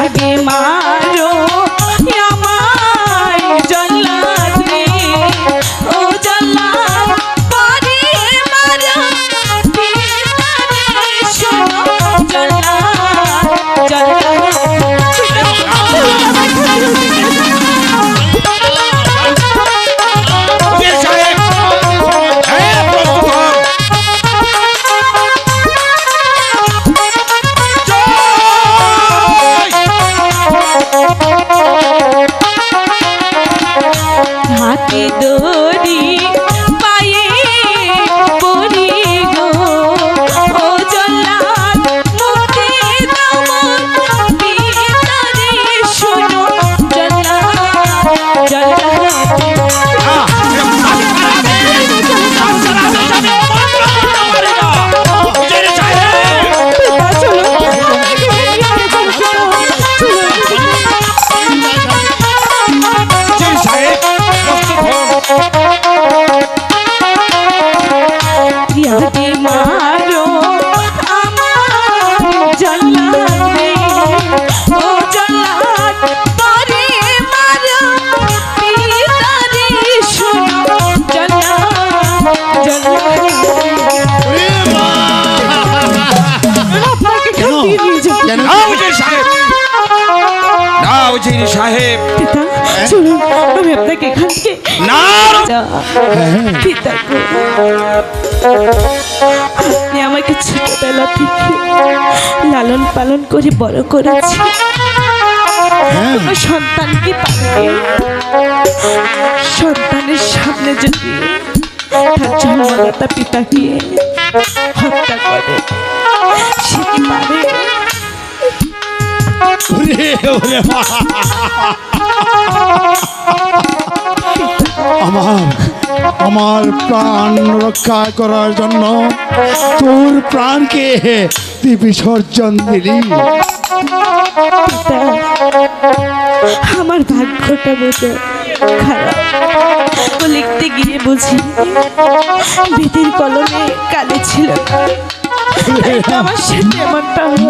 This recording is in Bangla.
আগে মারো আমায় জল্লাদ রে ও জল্লাদ পরে মারো শোনো জল্লাদ হাতে দড়ি পায়ে পরি গো ও জল্লাদ মুক্তি দাও ভিতরে শোনো জল্লাদ ইয়াদে মারো আমার জল্লাদ রে ও জল্লাদ পরে মারো ভিতরে শোনো জল্লাদ আপনাকে খাটিয়ে নিয়ে উজির সাহেব পিতা চলুন আমি আপনাকে এখান থেকে না পিতা আপনি আমাকে ছোটবেলা থেকে লালন পালন করে বড় করেছি কোনো সন্তানকে পাবে সন্তানের সামনে যদি তার জন্মদাতা পিতাকে হত্যা করে সে কি পারে? আমার প্রাণ রক্ষা করার জন্য তোর প্রাণকে তুই বিসর্জন দিলি। আমার ভাগ্যটা বোঝে খারাপ, লিখতে গিয়ে বুঝি বেদের কলমে কালি ছিল, আমার সাথে এমনটা হলো।